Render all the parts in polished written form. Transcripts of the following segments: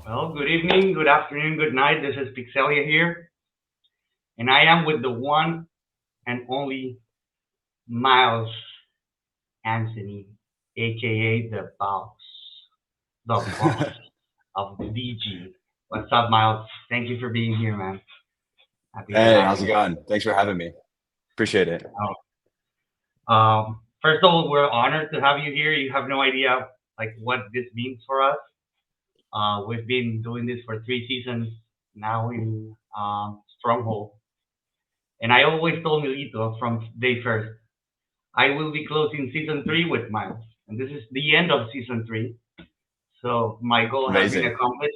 Well, good evening, good afternoon, good night. This is Pixelia here, and I am with the one and only Miles Anthony, aka the boss of the DG. What's up, Miles? Thank you for being here, man. Happy to Hey, have how's it you. going? Thanks for having me. Appreciate it. First of all, we're honored to have you here. You have no idea like what this means for us. We've been doing this for 3 seasons now in Stronghold. And I always told Milito from day first, I will be closing season three with Miles. And this is the end of season three. So my goal has been Amazing. accomplished.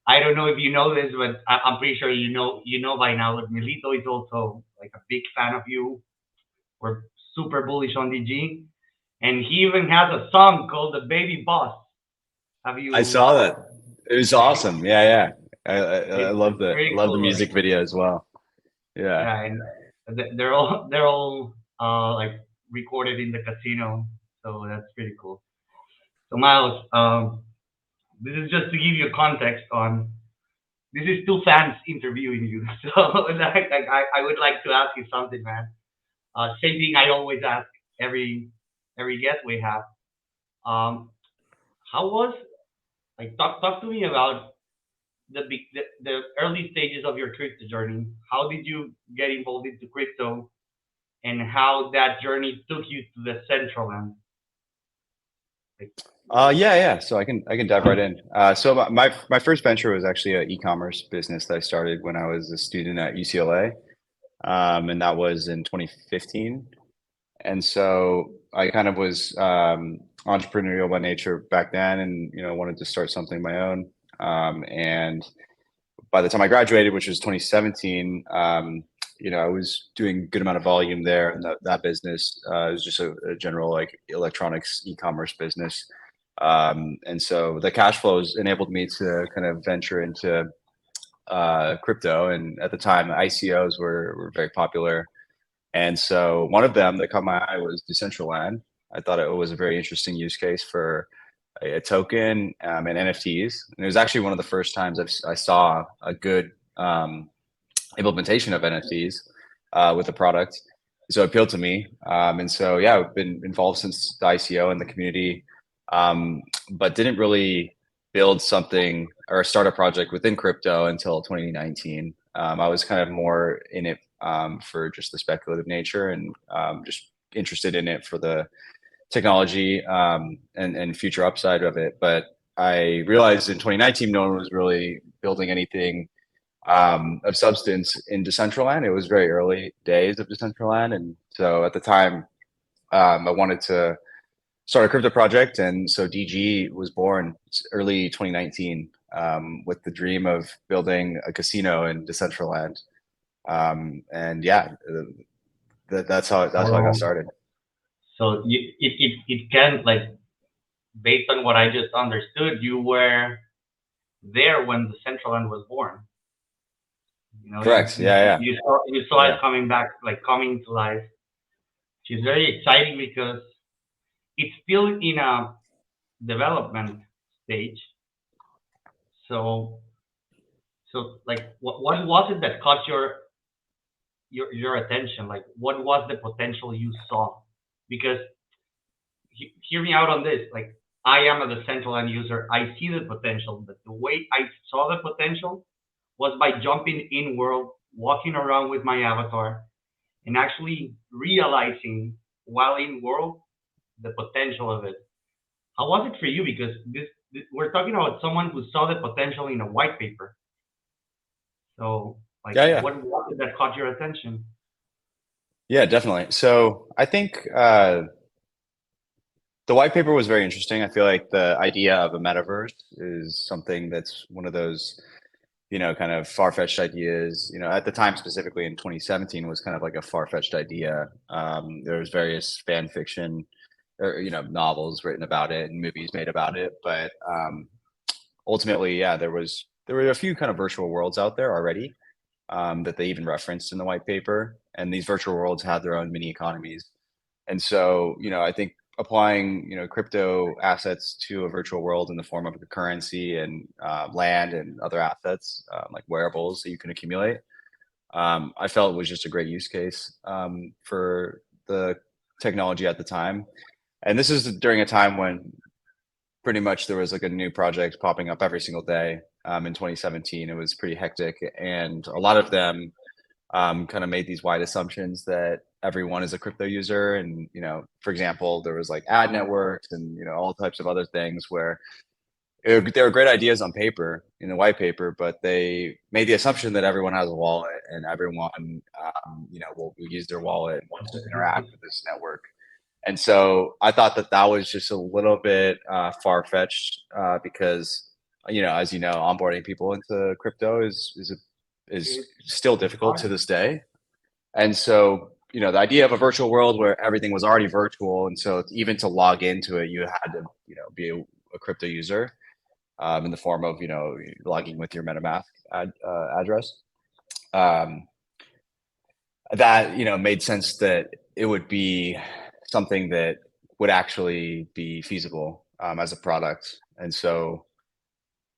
I don't know if you know this, but I'm pretty sure you know by now that Milito is also like a big fan of you. We're super bullish on DG. And he even has a song called The Baby Boss. Have I you saw that. It was awesome. Yeah, yeah. I love it's I very love the cool, right? music video as well. Yeah. Yeah, and they're all like recorded in the casino, so that's pretty cool. So Miles, this is just to give you context on. This is two fans interviewing you, so I would like to ask you something, man. Same thing I always ask every guest we have. Um, how was like talk to me about the early stages of your crypto journey. How did you get involved into crypto, and how that journey took you to the central end? Like, Yeah, yeah. So I can dive right in. So my first venture was actually an e-commerce business that I started when I was a student at UCLA, and that was in 2015. And so I kind of was entrepreneurial by nature back then, and wanted to start something of my own. And by the time I graduated, which was 2017, I was doing a good amount of volume there, and that business was just a general like electronics e-commerce business. And so the cash flows enabled me to kind of venture into crypto. And at the time, ICOs were very popular. And so one of them that caught my eye was Decentraland. I thought it was a very interesting use case for a token and NFTs. And it was actually one of the first times I saw a good implementation of NFTs with the product. So it appealed to me. And so, yeah, I've been involved since the ICO and the community, but didn't really build something or start a project within crypto until 2019. I was kind of more in it for just the speculative nature and just interested in it for the technology and future upside of it. But I realized in 2019, no one was really building anything of substance in Decentraland. It was very early days of Decentraland. And so at the time, I wanted to start a crypto project. And so DG was born early 2019 with the dream of building a casino in Decentraland. And yeah, that's how I got so, started. it can like based on what I just understood, you were there when the central end was born. You know, you Correct. you Yeah, yeah, you saw it yeah. coming back, like coming to life. Which is very exciting because it's still in a development stage. So like what was it that caught your attention? Like what was the potential you saw? Because hear me out on this. Like I am a central end user. I see the potential, but the way I saw the potential was by jumping in world, walking around with my avatar, and actually realizing while in world the potential of it. How was it for you? Because this we're talking about someone who saw the potential in a white paper. So like, Yeah, yeah. what was it that caught your attention? Yeah, definitely. So I think the white paper was very interesting. I feel like the idea of a metaverse is something that's one of those, kind of far-fetched ideas. At the time, specifically in 2017, was kind of like a far-fetched idea. There was various fan fiction or novels written about it and movies made about it, but ultimately, yeah, there were a few kind of virtual worlds out there already that they even referenced in the white paper, and these virtual worlds had their own mini economies. And so, I think applying crypto assets to a virtual world in the form of a currency and land and other assets like wearables that you can accumulate. I felt it was just a great use case for the technology at the time. And this is during a time when pretty much there was like a new project popping up every single day. In 2017, it was pretty hectic, and a lot of them kind of made these wide assumptions that everyone is a crypto user. And for example, there was like ad networks and all types of other things where they were great ideas on paper in the white paper, but they made the assumption that everyone has a wallet and everyone will use their wallet and wants to interact with this network. And so I thought that that was just a little bit far-fetched because as onboarding people into crypto is still difficult to this day. And so the idea of a virtual world where everything was already virtual, and so even to log into it, you had to be a crypto user in the form of logging with your MetaMask address. That made sense that it would be something that would actually be feasible as a product. And so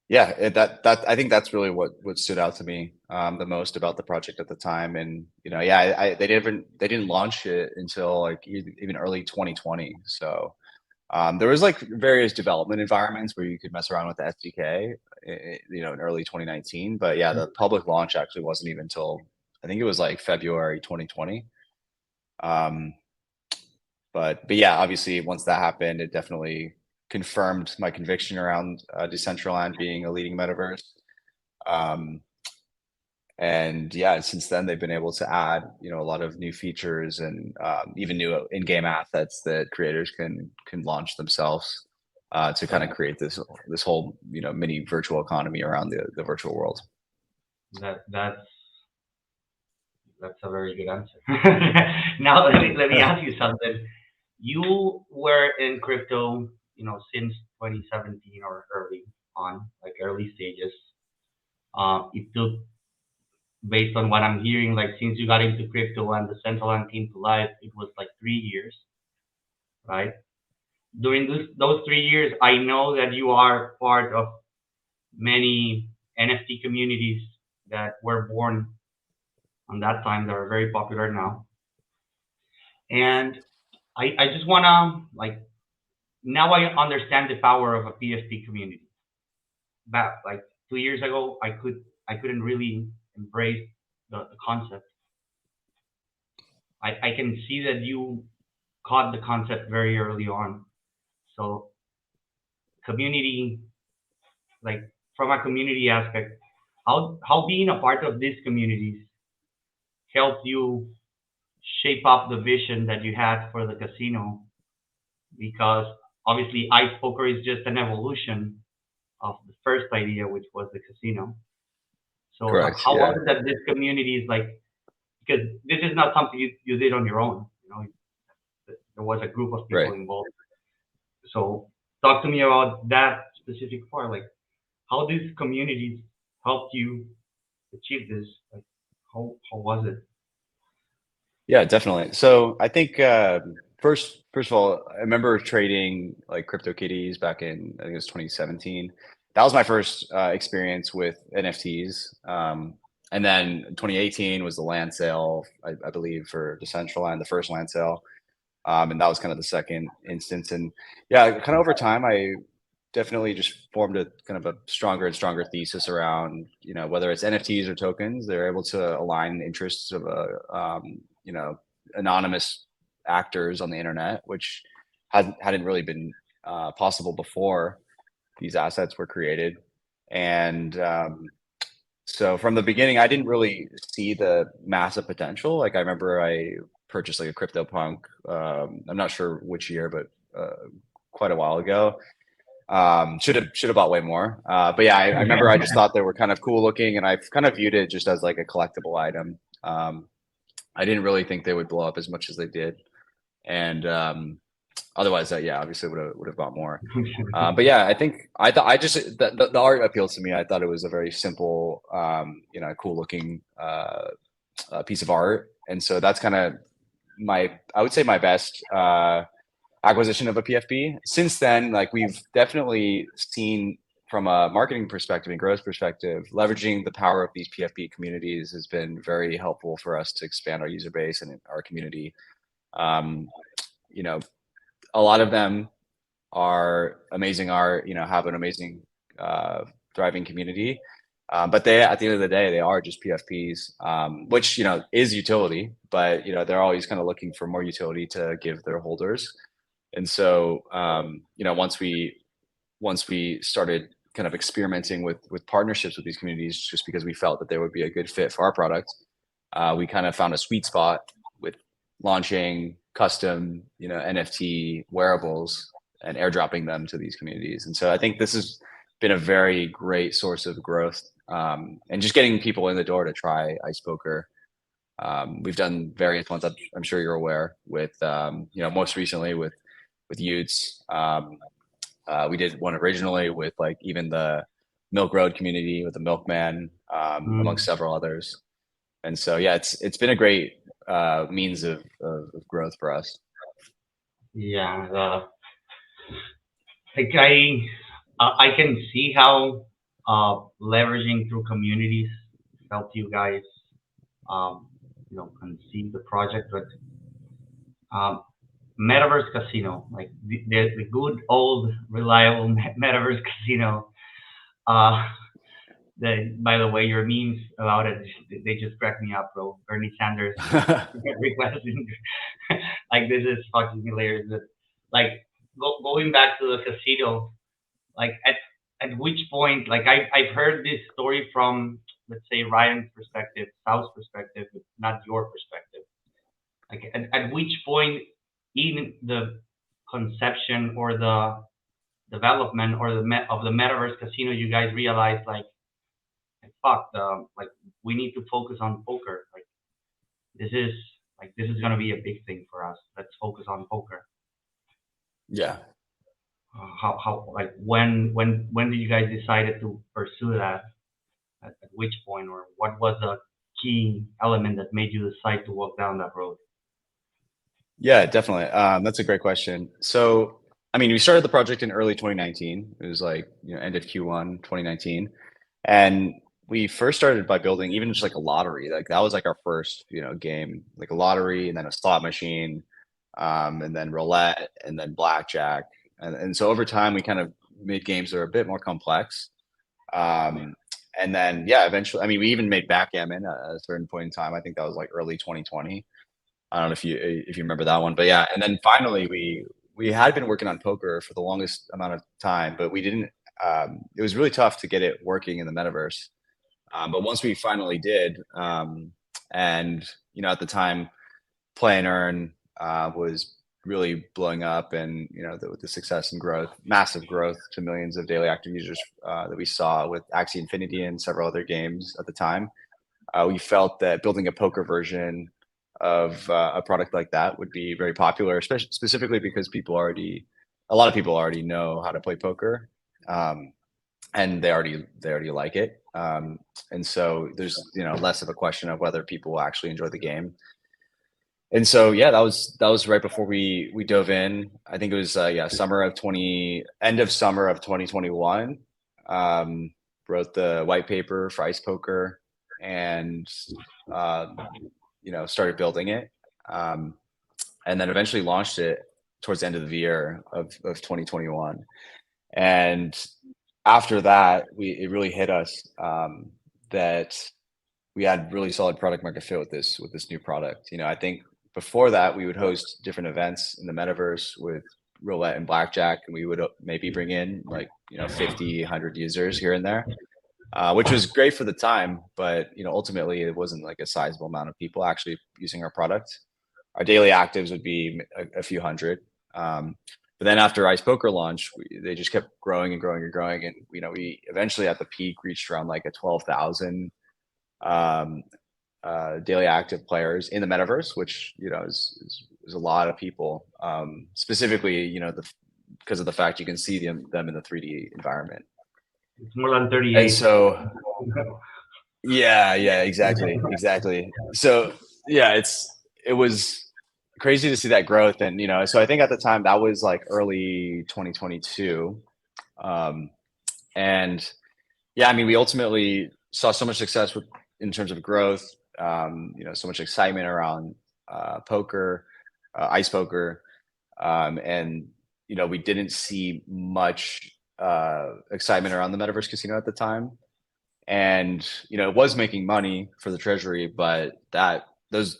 yeah, that I think that's really what stood out to me the most about the project at the time. And yeah, they didn't launch it until like even early 2020. So there was like various development environments where you could mess around with the SDK, in early 2019. But yeah, the public launch actually wasn't even until I think it was like February 2020. But yeah, obviously once that happened, it definitely confirmed my conviction around Decentraland being a leading metaverse. And yeah, since then they've been able to add a lot of new features and even new in-game assets that creators can launch themselves to kind of create this whole mini virtual economy around the virtual world. That's a very good answer. Now let me ask you something. You were in crypto, since 2017 or early on, like early stages. It took, based on what I'm hearing, like since you got into crypto and the central and came to life, it was like 3 years, right? During those 3 years, I know that you are part of many NFT communities that were born on that time that are very popular now. And I just wanna like now I understand the power of a PFP community. Back like 2 years ago, I couldn't really embrace the concept. I can see that you caught the concept very early on. So community, like from a community aspect, how being a part of these communities helped you shape up the vision that you had for the casino, because obviously ice poker is just an evolution of the first idea, which was the casino. So Correct. how Yeah. was it that this community is like, because this is not something you did on your own, there was a group of people Right. involved. So talk to me about that specific part, like how these communities helped you achieve this, like how was it? Yeah, definitely. So I think first of all, I remember trading like crypto kitties back in I think it was 2017. That was my first experience with NFTs. And then 2018 was the land sale, I believe, for Decentraland, the first land sale. And that was kind of the second instance. And yeah, kind of over time, I definitely just formed a kind of a stronger and stronger thesis around, whether it's NFTs or tokens, they're able to align interests of anonymous actors on the internet, which hadn't really been possible before these assets were created. And so from the beginning, I didn't really see the massive potential. Like I remember I purchased like a CryptoPunk. I'm not sure which year, but quite a while ago. Should have bought way more. But yeah, I remember I just thought they were kind of cool looking, and I've kind of viewed it just as like a collectible item. I didn't really think they would blow up as much as they did, and otherwise, yeah, obviously would have bought more. But yeah, I think I thought I just the art appealed to me. I thought it was a very simple, cool looking piece of art, and so that's kind of I would say my best acquisition of a PFP. Since then, like we've definitely seen from a marketing perspective and growth perspective, leveraging the power of these PFP communities has been very helpful for us to expand our user base and our community. Um, you know, a lot of them are amazing art, have an amazing, thriving community. But they, at the end of the day, they are just PFPs, which, is utility, but, they're always kind of looking for more utility to give their holders. And so, once we started kind of experimenting with partnerships with these communities, just because we felt that they would be a good fit for our product, we kind of found a sweet spot with launching custom, NFT wearables and airdropping them to these communities. And so I think this has been a very great source of growth, and just getting people in the door to try ice poker. We've done various ones. I'm sure you're aware with, most recently with Utes. We did one originally with like even the Milk Road community with the Milkman, amongst several others. And so, yeah, it's been a great means of growth for us. Yeah, like I can see how leveraging through communities helped you guys, conceive the project. But um, Metaverse Casino, like the good old reliable Metaverse Casino. Uh, by the way, your memes about it, they just crack me up, bro. Bernie Sanders requesting, like this is fucking hilarious. But, like going back to the casino, like at which point, like I've heard this story from, let's say, Ryan's perspective, Sal's perspective, but not your perspective. Like at which point in the conception or the development or of the metaverse casino, you guys realize like fuck, like we need to focus on poker. Like this is this is gonna be a big thing for us. Let's focus on poker. Yeah. How like when did you guys decided to pursue that? At which point, or what was the key element that made you decide to walk down that road? Yeah, definitely. That's a great question. So, I mean, we started the project in early 2019. It was like, end of Q1 2019. And we first started by building even just like a lottery. Like that was like our first, game, like a lottery and then a slot machine, and then roulette and then blackjack. And so over time, we kind of made games that are a bit more complex. Um, and then, yeah, eventually, I mean, we even made backgammon at a certain point in time. I think that was like early 2020. I don't know if you remember that one, but yeah. And then finally, we had been working on poker for the longest amount of time, but we didn't. It was really tough to get it working in the metaverse. But once we finally did, and at the time, Play and Earn was really blowing up, and the success and growth, massive growth to millions of daily active users that we saw with Axie Infinity and several other games at the time. We felt that building a poker version of a product like that would be very popular, especially specifically because a lot of people already know how to play poker, and they already like it. And so there's less of a question of whether people will actually enjoy the game. And so yeah, that was right before we dove in. I think it was end of summer of 2021. Um, Wrote the white paper for Ice Poker, and started building it, and then eventually launched it towards the end of the year of 2021. And after that, it really hit us, that we had really solid product market fit with this new product. I think before that we would host different events in the metaverse with roulette and blackjack, and we would maybe bring in like 50, 100 users here and there, which was great for the time, but ultimately it wasn't like a sizable amount of people actually using our product. Our daily actives would be a few hundred. But then after Ice Poker launch, they just kept growing and growing and growing, and we eventually at the peak reached around like a 12,000 daily active players in the metaverse, which is a lot of people. Specifically, because of the fact you can see them in the 3D environment. It's more than 38. And so, yeah, exactly. So yeah, it was crazy to see that growth. And, so I think at the time that was like early 2022. And yeah, I mean, we ultimately saw so much success in terms of growth, so much excitement around poker, ice poker. And, we didn't see much excitement around the Metaverse Casino at the time. And, it was making money for the treasury, but those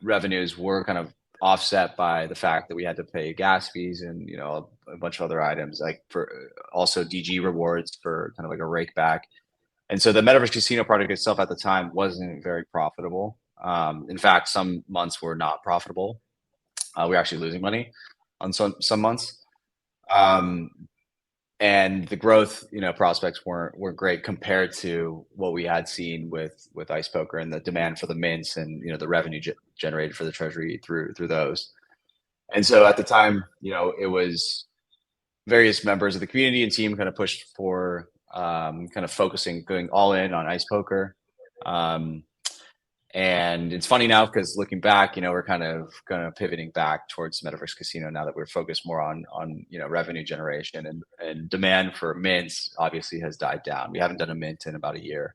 revenues were kind of offset by the fact that we had to pay gas fees and, a bunch of other items, like for also DG rewards for kind of like a rake back. And so the Metaverse Casino product itself at the time wasn't very profitable. In fact, some months were not profitable. We were actually losing money on some months. And the growth, prospects weren't great compared to what we had seen with ice poker and the demand for the mints and the revenue generated for the treasury through those. And so at the time, it was various members of the community and team kind of pushed for kind of going all in on ice poker. And it's funny now because looking back, we're kind of pivoting back towards Metaverse Casino now that we're focused more on revenue generation, and demand for mints obviously has died down. We haven't done a mint in about a year.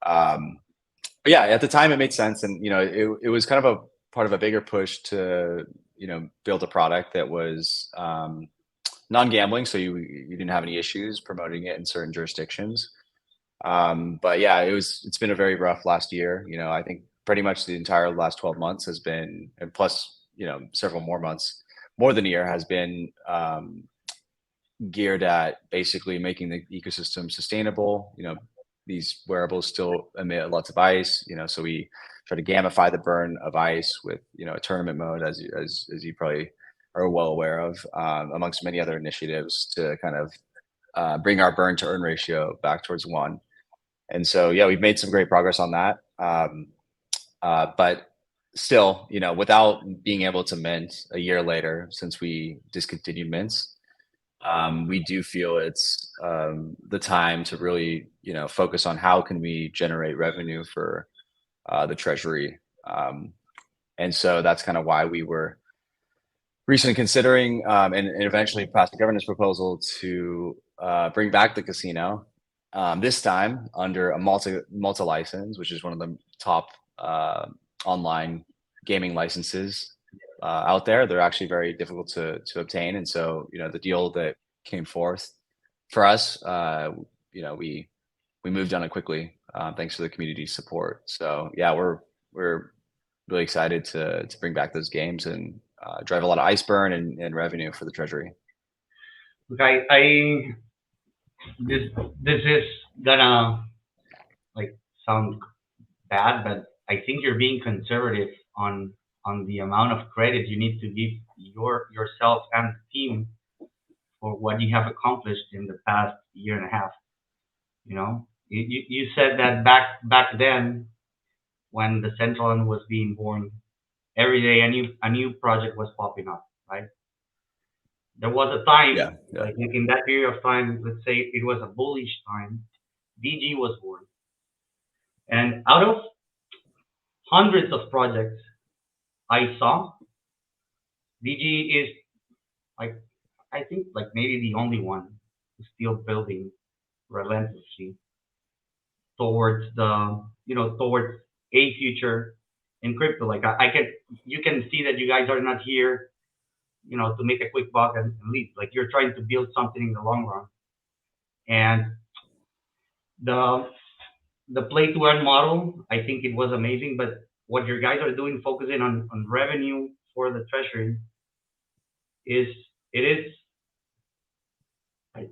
But yeah, at the time it made sense, and it was kind of a part of a bigger push to build a product that was non-gambling, so you didn't have any issues promoting it in certain jurisdictions. But yeah, it's been a very rough last year. I think pretty much the entire last 12 months has been, and plus, several more months, more than a year has been geared at basically making the ecosystem sustainable. These wearables still emit lots of ice, so we try to gamify the burn of ice with, a tournament mode, as you probably are well aware of, amongst many other initiatives to kind of bring our burn to earn ratio back towards 1. And so, yeah, we've made some great progress on that. But still, without being able to mint a year later, since we discontinued mints, we do feel it's the time to really, focus on how can we generate revenue for the treasury. And so that's kind of why we were recently considering and eventually passed a governance proposal to bring back the casino. This time under a Malta license, which is one of the top online gaming licenses out there. They're actually very difficult to obtain, and so the deal that came forth for us, we moved on it quickly thanks to the community support. So yeah, we're really excited to bring back those games and drive a lot of ice burn and revenue for the treasury. Okay, this is gonna like sound bad, but I think you're being conservative on the amount of credit you need to give yourself and the team for what you have accomplished in the past year and a half. You said that back then when the Central was being born, every day a new project was popping up, right? There was a time, Yeah. like in that period of time, let's say it was a bullish time, DG was born. And out of hundreds of projects I saw, DG is like, I think like maybe the only one who's still building relentlessly towards towards a future in crypto. Like you can see that you guys are not here, to make a quick buck and leave. Like you're trying to build something in the long run. And the play to earn model, I think it was amazing. But what your guys are doing, focusing on revenue for the treasury, is it is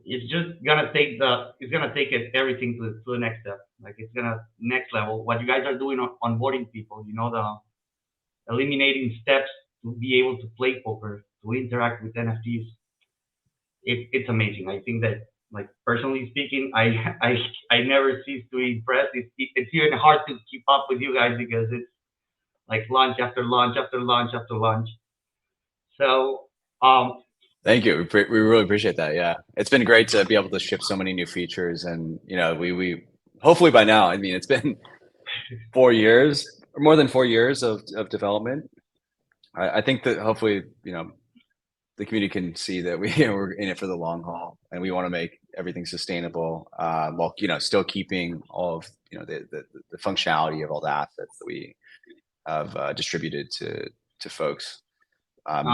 it's just gonna take everything to the next step. Like it's gonna next level. What you guys are doing on onboarding people, the eliminating steps to be able to play poker, to interact with NFTs. It's amazing. I think that, like personally speaking, I never cease to be impressed. It's even hard to keep up with you guys because it's like launch after launch after launch after launch. So thank you. We really appreciate that. Yeah, it's been great to be able to ship so many new features, and we hopefully by now. I mean, it's been 4 years or more than 4 years of development. I think that hopefully, the community can see that we're in it for the long haul, and we want to make everything sustainable, while still keeping all of the functionality of all the assets that we have distributed to folks. Um,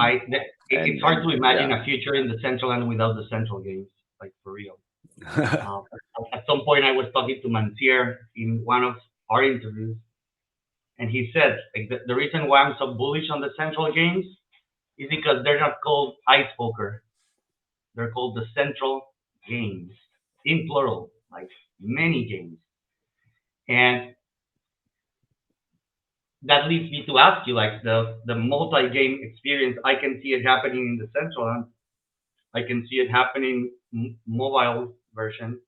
It's and hard to imagine yeah, a future in the Central End without the Central Games, like for real. Uh, at some point, I was talking to Mansier in one of our interviews, and he said like the reason why I'm so bullish on the Central Games is because they're not called ice poker; they're called the Central Games in plural, like many games. And that leads me to ask you, like the multi-game experience. I can see it happening in the Central End. I can see it happening mobile version.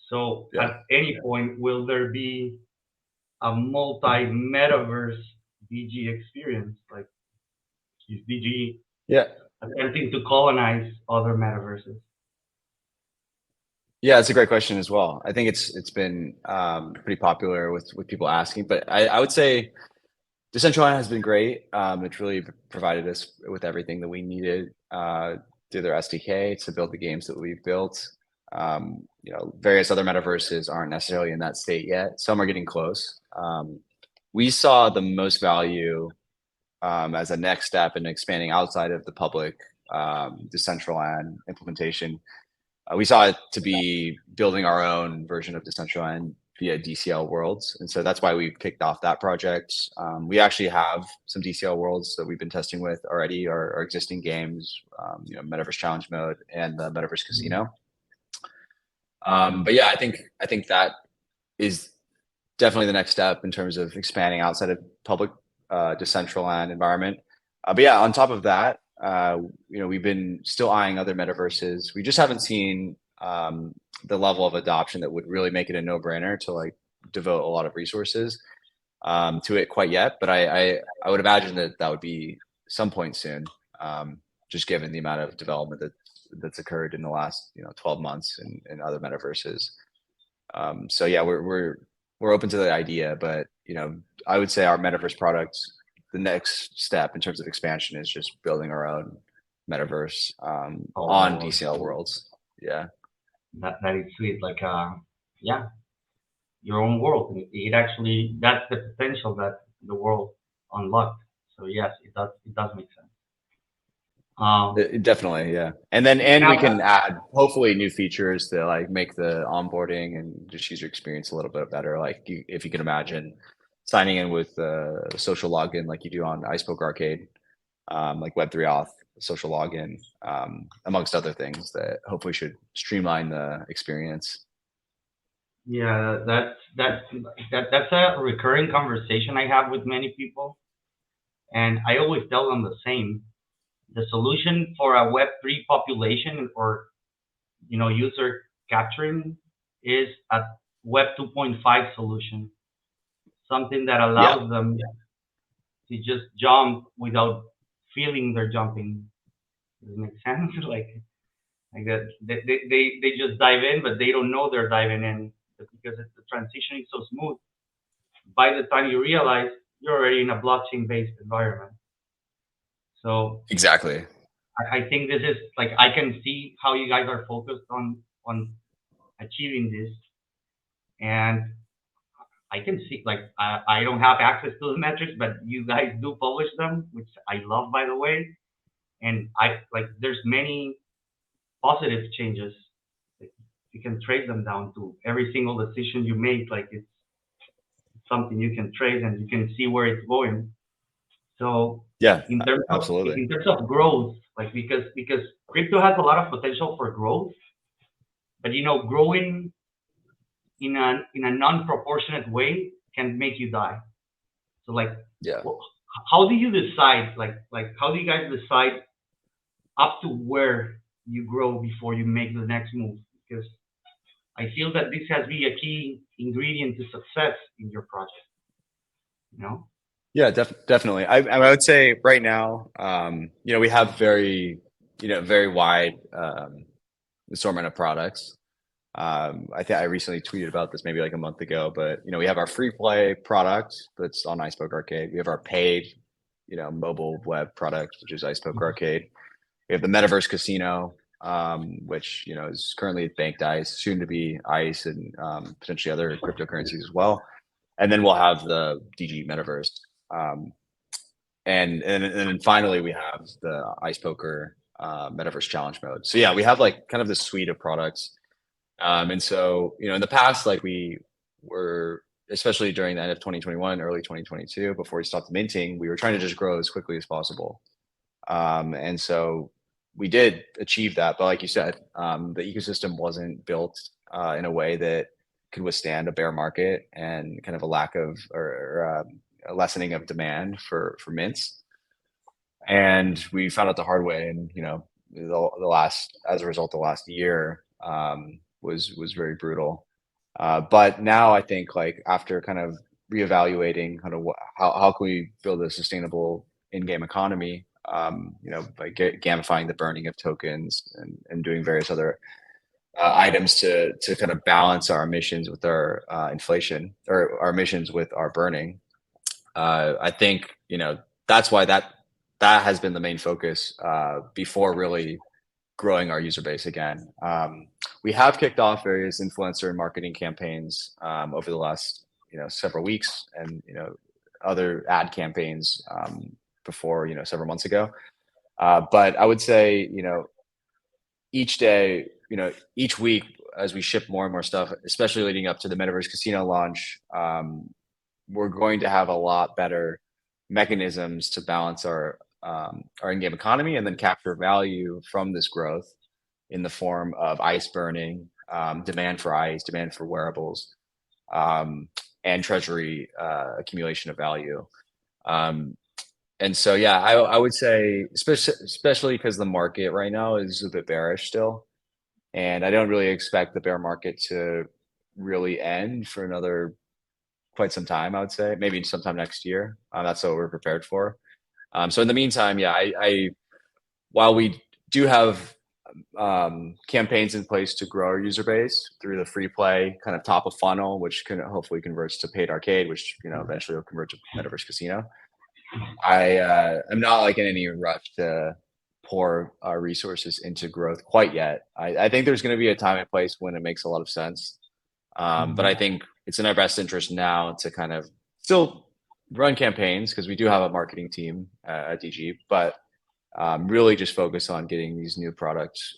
So yeah, at any point, will there be a multi-metaverse DG experience? Like, is DG yeah. attempting to colonize other metaverses? Yeah, it's a great question as well. I think it's been pretty popular with people asking, but I would say Decentraland has been great. It's really provided us with everything that we needed through their SDK to build the games that we've built. Various other metaverses aren't necessarily in that state yet. Some are getting close. We saw the most value as a next step in expanding outside of the public Decentraland implementation. We saw it to be building our own version of Decentraland via DCL Worlds, and so that's why we kicked off that project. We actually have some DCL Worlds that we've been testing with already, our existing games, Metaverse Challenge Mode and the Metaverse Casino. But yeah, I think that is definitely the next step in terms of expanding outside of public Decentraland environment. But yeah, on top of that, we've been still eyeing other metaverses. We just haven't seen the level of adoption that would really make it a no-brainer to like devote a lot of resources to it quite yet. But I would imagine that would be some point soon, just given the amount of development that's occurred in the last 12 months in other metaverses. So yeah, we're open to the idea, but I would say our metaverse product, the next step in terms of expansion is just building our own metaverse on Oh, DCL Worlds. Yeah, that is sweet. Like, yeah, your own world. It actually that's the potential that the world unlocked. So yes, it does make sense. definitely, yeah. And we Now, can add hopefully new features to like make the onboarding and just user experience a little bit better. Like if you can imagine signing in with social login like you do on icepoker arcade, like Web3 auth, social login, amongst other things that hopefully should streamline the experience. yeah, that's a recurring conversation I have with many people, and I always tell them the same. The solution for a Web3 population or user capturing is a Web 2.5 solution, something that Yeah, allows them to just jump without feeling they're jumping. Does it make sense? Like that, they just dive in, but they don't know they're diving in. But because the transition is so smooth, by the time you realize you're already in a blockchain-based environment. So exactly. I think this is like I can see how you guys are focused on achieving this, and I can see like I don't have access to the metrics, but you guys do publish them, which I love, by the way. And I like there's many positive changes. Like, you can trace them down to every single decision you make. Like it's something you can trace and you can see where it's going. So Yeah, in absolutely. terms of growth, like because crypto has a lot of potential for growth, but growing in a non-proportionate way can make you die. So like, Yeah. how do you decide? Like how do you guys decide up to where you grow before you make the next move? Because I feel that this has been a key ingredient to success in your project. You know? Yeah, definitely. I would say right now, we have very wide assortment of products. I think I recently tweeted about this maybe like a month ago, but we have our free play product that's on icepoker arcade. We have our paid mobile web product, which is Ice Poker Arcade. We have the Metaverse Casino, which is currently banked Ice, soon to be Ice, and potentially other cryptocurrencies as well. And then we'll have the DG Metaverse, and then finally we have the Ice Poker Metaverse Challenge mode. So yeah, we have like kind of this suite of products. And so in the past, like we were, especially during the end of 2021, early 2022, before we stopped minting, we were trying to just grow as quickly as possible. And so we did achieve that, but like you said, the ecosystem wasn't built in a way that could withstand a bear market and kind of a lack of or a lessening of demand for mints. And we found out the hard way, and the last, as a result, the last year was very brutal. But now I think, like, after kind of reevaluating kind of how can we build a sustainable in-game economy, by gamifying the burning of tokens and doing various other items to kind of balance our emissions with our inflation, or our emissions with our burning. I think that's why that has been the main focus before really growing our user base again. We have kicked off various influencer and marketing campaigns over the last several weeks, and other ad campaigns before several months ago. But I would say each day, each week, as we ship more and more stuff, especially leading up to the Metaverse Casino launch, we're going to have a lot better mechanisms to balance our in-game economy and then capture value from this growth in the form of ice burning, demand for ice, demand for wearables, and treasury accumulation of value. And so, yeah, I would say, especially because the market right now is a bit bearish still, and I don't really expect the bear market to really end for another quite some time. I would say maybe sometime next year. That's what we're prepared for. So in the meantime, yeah, while we do have campaigns in place to grow our user base through the free play kind of top of funnel, which can hopefully converts to paid arcade, which eventually will convert to Metaverse Casino. I'm not like in any rush to pour our resources into growth quite yet. I think there's going to be a time and place when it makes a lot of sense. But I think it's in our best interest now to kind of still run campaigns, because we do have a marketing team at DG, but really just focus on getting these new products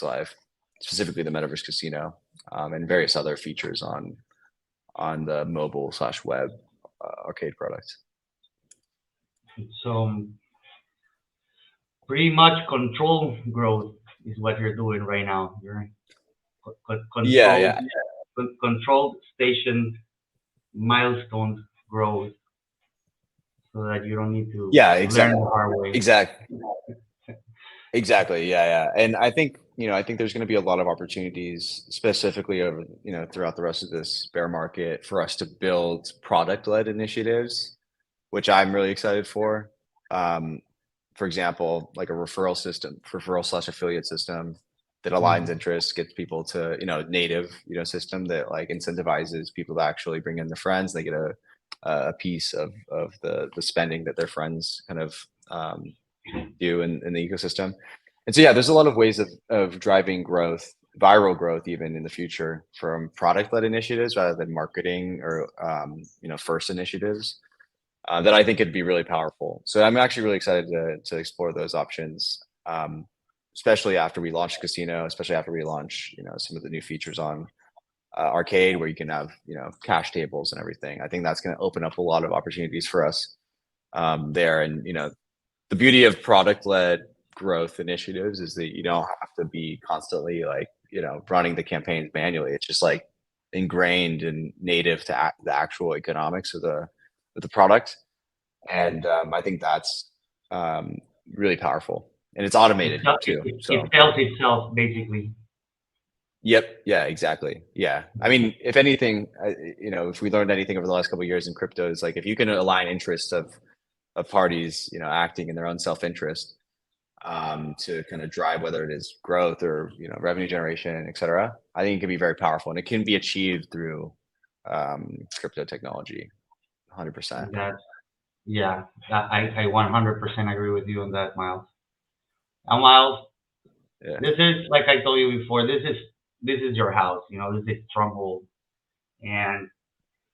live, specifically the Metaverse Casino, and various other features on the mobile/web arcade products. So pretty much control growth is what you're doing right now. You're controlled station milestones growth, so that you don't need to learn the hard way. Exactly. Yeah. And I think there's going to be a lot of opportunities, specifically over throughout the rest of this bear market, for us to build product-led initiatives, which I'm really excited for. For example, like a referral/affiliate system that aligns interests, gets people to native system that like incentivizes people to actually bring in their friends. They get a piece of the spending that their friends kind of do in the ecosystem. And so, yeah, there's a lot of ways of driving growth, viral growth, even in the future, from product-led initiatives rather than marketing or first initiatives, that I think could be really powerful. So I'm actually really excited to explore those options, especially after we launch Casino, especially after we launch some of the new features on arcade, where you can have cash tables and everything. I think that's going to open up a lot of opportunities for us there. And the beauty of product-led growth initiatives is that you don't have to be constantly like running the campaigns manually. It's just like ingrained and native to the actual economics of the product. And I think that's really powerful, and it's automated too. So it tells itself basically. Yep. Yeah, exactly. Yeah. I mean, if anything, if we learned anything over the last couple of years in crypto, is like, if you can align interests of parties, acting in their own self-interest, to kind of drive, whether it is growth or, revenue generation, et cetera, I think it can be very powerful, and it can be achieved through crypto technology, 100%. Yeah, I 100% agree with you on that, Miles. And Miles, Yeah. this is like I told you before. This is your house. You know, this is Stronghold, and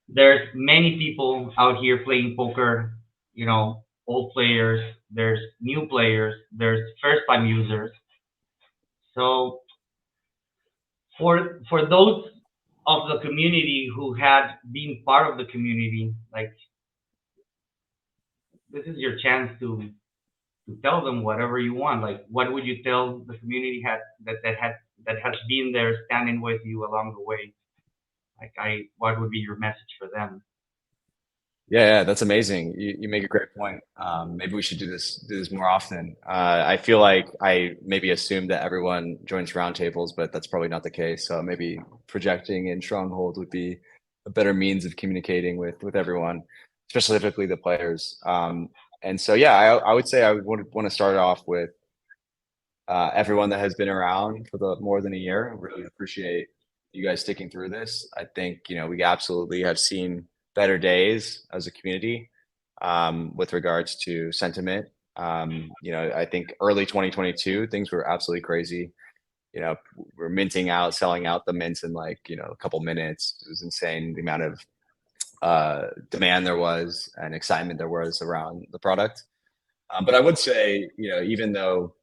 there's many people out here playing poker. You know, old players. There's new players. There's first time users. So for those of the community who had been part of the community, like this is your chance to tell them whatever you want. Like, what would you tell the community that has been there standing with you along the way? Like, what would be your message for them? Yeah, that's amazing. You make a great point. Maybe we should do this more often. I feel like I maybe assumed that everyone joins roundtables, but that's probably not the case. So maybe projecting in Stronghold would be a better means of communicating with everyone, specifically the players. And so yeah, I would say I would want to start off with everyone that has been around for the more than a year. Really appreciate you guys sticking through this. I think, we absolutely have seen better days as a community with regards to sentiment. I think early 2022, things were absolutely crazy. We're minting out, selling out the mints in like, a couple minutes. It was insane the amount of demand there was and excitement there was around the product. But I would say, even though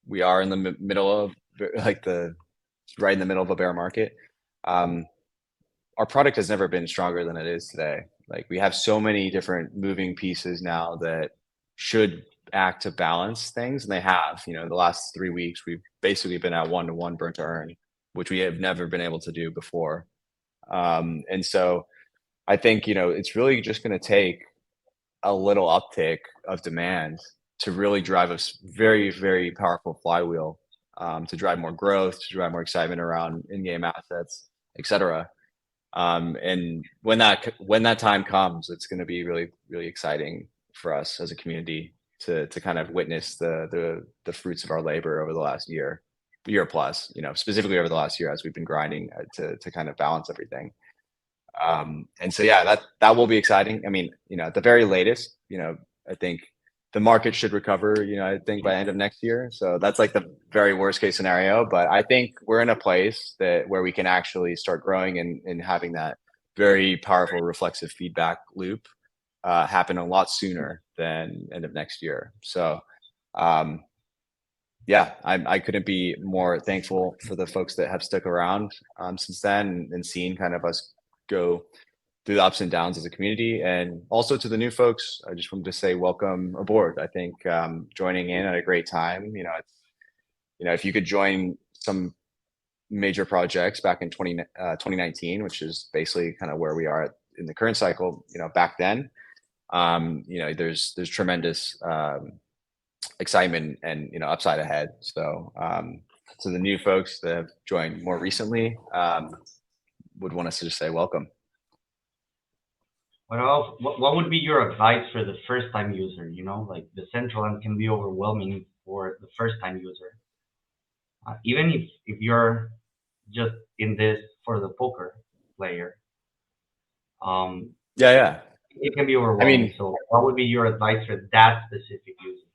we are in the middle of like the right in the middle of a bear market. Um, our product has never been stronger than it is today. Like we have so many different moving pieces now that should act to balance things, and they have. The last 3 weeks we've basically been at 1-to-1 burn to earn, which we have never been able to do before. And so I think it's really just going to take a little uptick of demand to really drive a very, very powerful flywheel to drive more growth, to drive more excitement around in-game assets, et cetera. And when that time comes, it's going to be really, really exciting for us as a community to kind of witness the fruits of our labor over the last year plus. Specifically over the last year as we've been grinding to kind of balance everything. And so yeah, that will be exciting. I mean, at the very latest, I think the market should recover, I think by end of next year. So that's like the very worst case scenario. But I think we're in a place where we can actually start growing and having that very powerful reflexive feedback loop happen a lot sooner than end of next year. So um, yeah, I couldn't be more thankful for the folks that have stuck around since then and seen kind of us go through the ups and downs as a community. And also to the new folks, I just wanted to say welcome aboard. I think joining in at a great time. If you could join some major projects back in 2019, which is basically kind of where we are in the current cycle, back then, there's tremendous excitement and upside ahead. So to the new folks that have joined more recently, would want us to just say welcome. What else? What would be your advice for the first time user? Like the central and can be overwhelming for the first time user. Even if you're just in this for the poker player, um, Yeah, yeah. it can be I overwhelming. mean, So, what would be your advice for that specific user?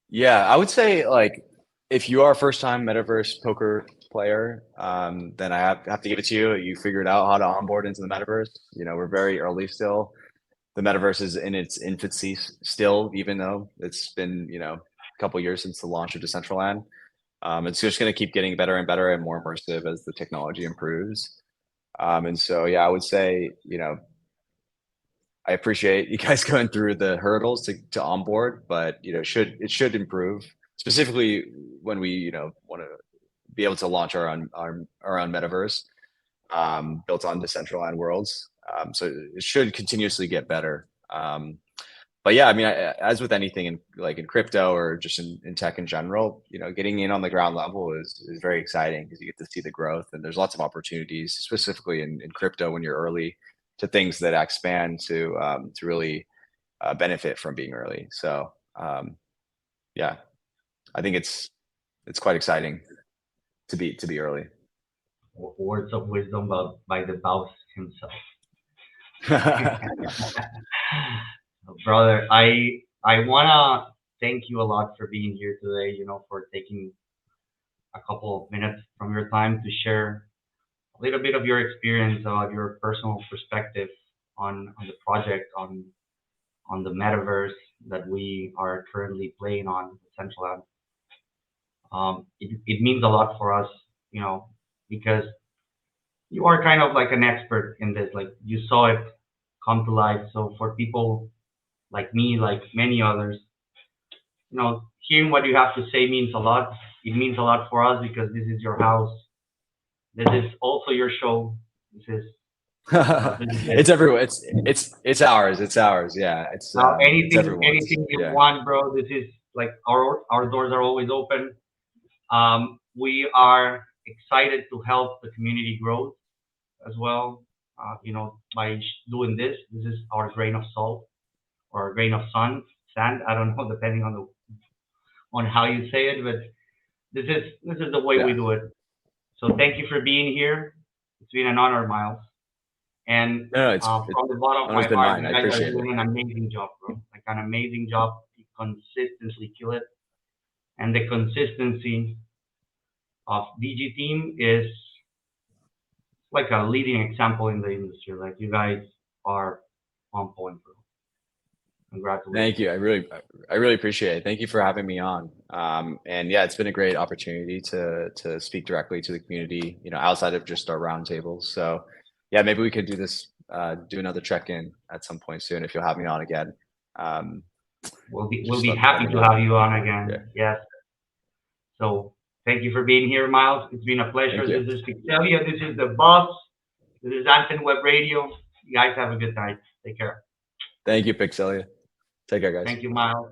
yeah, I would say like if you are a first time metaverse poker player, then I have to give it to you. You figured out how to onboard into the metaverse. We're very early still. The metaverse is in its infancy still, even though it's been, a couple years since the launch of Decentraland. It's just going to keep getting better and better and more immersive as the technology improves. And so, yeah, I would say, I appreciate you guys going through the hurdles to onboard, but it should improve specifically when we want to be able to launch our own metaverse built on Decentraland worlds. So it should continuously get better. But yeah, I mean, as with anything in crypto or just in tech in general, getting in on the ground level is very exciting because you get to see the growth and there's lots of opportunities, specifically in crypto when you're early to things that expand to really benefit from being early. So yeah, I think it's quite exciting to be early. Words of wisdom by the boss himself. Brother, I wanna thank you a lot for being here today. For taking a couple of minutes from your time to share a little bit of your experience, your personal perspective on the project, on the metaverse that we are currently playing on Central. It means a lot for us, because you are kind of like an expert in this. Like you saw it come to life. So for people like me, like many others, hearing what you have to say means a lot. It means a lot for us because this is your house. This is also your show. This is it. It's everywhere. It's ours. It's ours. Yeah. Now, It's anything everyone's. anything you Yeah. want, bro. This is like our doors are always open. We are excited to help the community grow as well. By doing this, this is our grain of salt or a grain of sand. I don't know, depending on how you say it, but this is the way we Yeah. do it. So thank you for being here. It's been an honor, Miles. And No, no, from the bottom of honor's my been heart, mine. you I guys are appreciate it. doing an amazing job, bro. Like an amazing job. You consistently kill it, and the consistency of DG team is like a leading example in the industry. Like you guys are on point, bro. Thank Congratulations. you. I really appreciate it. Thank you for having me on. And yeah, it's been a great opportunity to speak directly to the community, outside of just our roundtables. So yeah, maybe we could do this, do another check-in at some point soon if you'll have me on again. Um, We'll just be let happy me to know. have you on Yeah. again. Yes. So thank you for being here, Miles. It's been a pleasure. Thank you. This is Pixelia. This is the boss. This is Anton Web Radio. You guys have a good night. Take care. Thank you, Pixelia. Take care, guys. Thank you, Miles.